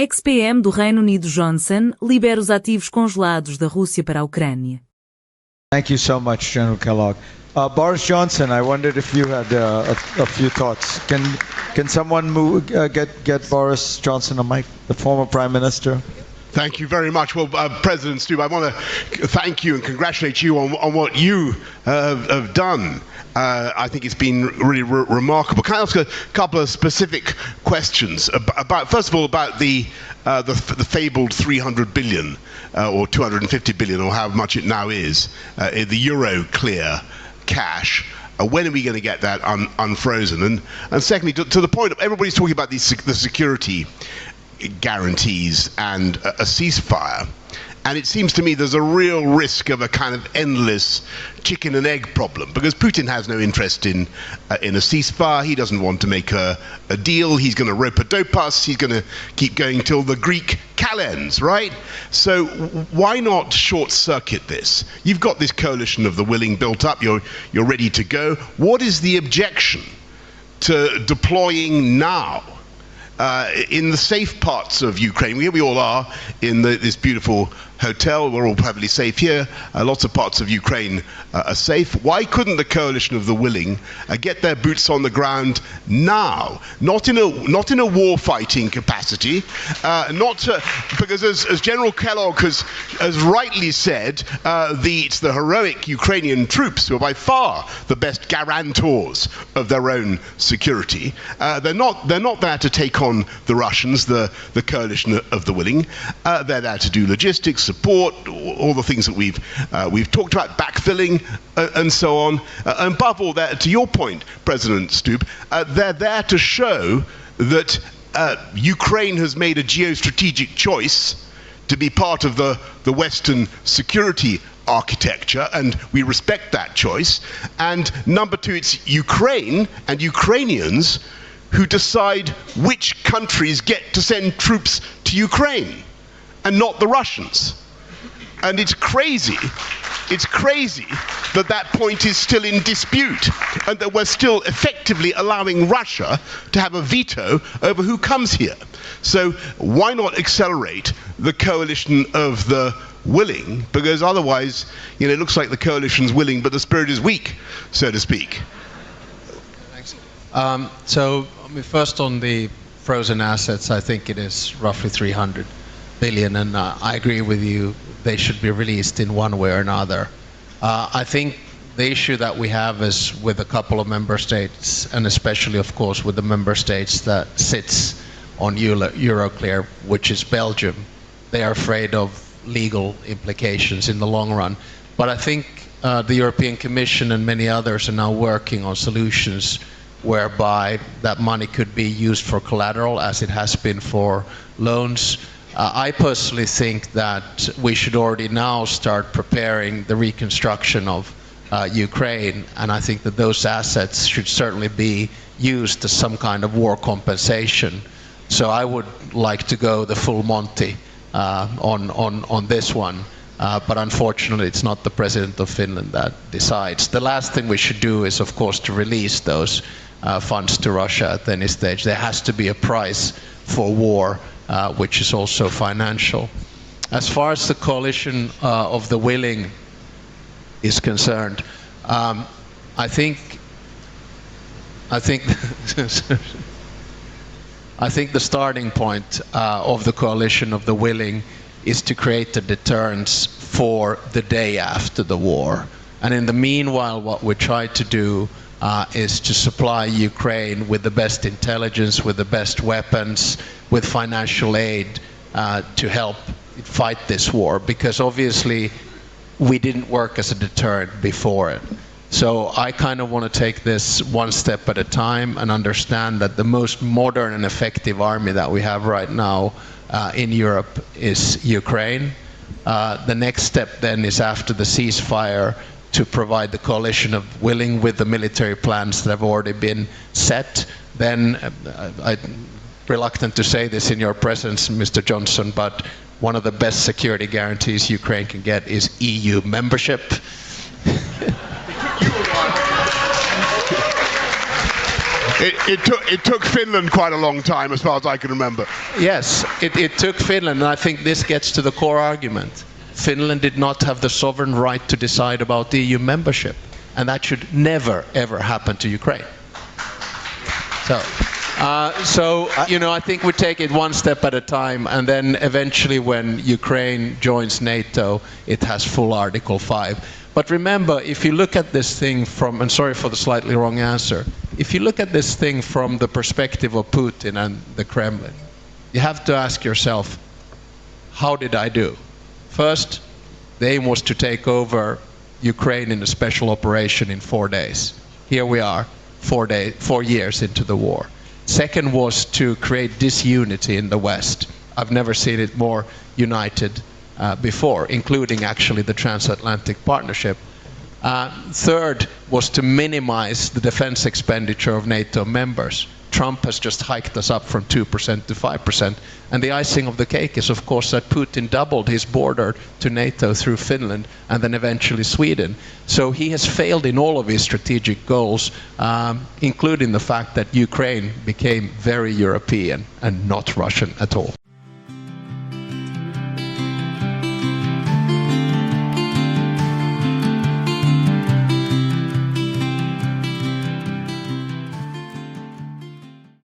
Ex-PM do Reino Unido Johnson libera os ativos congelados da Rússia para a Ucrânia. Thank you so much, General Kellogg. Boris Johnson, I wondered if you had a few thoughts. Can someone get Boris Johnson a mic, the former Prime Minister? Thank you very much. Well, President Stubb, I want to thank you and congratulate you on what you have done. I think it's been really remarkable. Can I ask a couple of specific questions about first of all, about the fabled 300 billion or 250 billion, or how much it now is, the euro clear cash. When are we going to get that unfrozen? And secondly, to the point of everybody's talking about the security guarantees and a ceasefire, and it seems to me there's a real risk of a kind of endless chicken and egg problem, because Putin has no interest in a ceasefire. He doesn't want to make a deal. He's going to rope-a-dope us. He's going to keep going till the Greek cal ends, right? So why not short-circuit this? You've got this coalition of the willing built up. You're ready to go. What is the objection to deploying now in the safe parts of Ukraine? Here we all are in this beautiful hotel. We're all perfectly safe here. Lots of parts of Ukraine are safe. Why couldn't the coalition of the willing get their boots on the ground now? Not in a war-fighting capacity, because as General Kellogg has rightly said, it's the heroic Ukrainian troops who are by far the best guarantors of their own security. They're not there to take on the Russians, the coalition of the willing. They're there to do logistics, support, all the things that we've talked about, backfilling, and so on. And above all, to your point, President Stubb, they're there to show that Ukraine has made a geostrategic choice to be part of the Western security architecture, and we respect that choice. And number two, it's Ukraine and Ukrainians who decide which countries get to send troops to Ukraine, and not the Russians. And it's crazy that point is still in dispute, and that we're still effectively allowing Russia to have a veto over who comes here. So why not accelerate the coalition of the willing? Because otherwise, it looks like the coalition's willing, but the spirit is weak, so to speak. Thanks. So first on the frozen assets, I think it is roughly 300 billion, and I agree with you, they should be released in one way or another. I think the issue that we have is with a couple of member states, and especially of course with the member states that sits on Euroclear, which is Belgium. They are afraid of legal implications in the long run. But I think the European Commission and many others are now working on solutions whereby that money could be used for collateral, as it has been for loans. I personally think that we should already now start preparing the reconstruction of Ukraine, and I think that those assets should certainly be used as some kind of war compensation. So I would like to go the full Monty on this one, but unfortunately it's not the President of Finland that decides. The last thing we should do is, of course, to release those funds to Russia at any stage. There has to be a price for war, which is also financial. As far as the coalition of the willing is concerned, I think the starting point of the coalition of the willing is to create a deterrence for the day after the war. And in the meanwhile, what we try to do is to supply Ukraine with the best intelligence, with the best weapons, with financial aid to help fight this war, because obviously we didn't work as a deterrent before it. So I kind of want to take this one step at a time and understand that the most modern and effective army that we have right now in Europe is Ukraine. The next step then is, after the ceasefire, to provide the coalition of willing with the military plans that have already been set. Then I'm reluctant to say this in your presence, Mr. Johnson, but one of the best security guarantees Ukraine can get is EU membership. It took Finland quite a long time, as far as I can remember. Yes, it took Finland, and I think this gets to the core argument. Finland did not have the sovereign right to decide about the EU membership, and that should never, ever happen to Ukraine. So, I think we take it one step at a time, and then eventually when Ukraine joins NATO, it has full Article 5. But remember, if you look at this thing from, and sorry for the slightly wrong answer, if you look at this thing from the perspective of Putin and the Kremlin, you have to ask yourself, how did I do? First, the aim was to take over Ukraine in a special operation in 4 days. Here we are, 4 years into the war. Second was to create disunity in the West. I've never seen it more united before, including actually the transatlantic partnership. Third was to minimize the defense expenditure of NATO members. Trump has just hiked us up from 2% to 5%. And the icing of the cake is, of course, that Putin doubled his border to NATO through Finland and then eventually Sweden. So he has failed in all of his strategic goals, including the fact that Ukraine became very European and not Russian at all.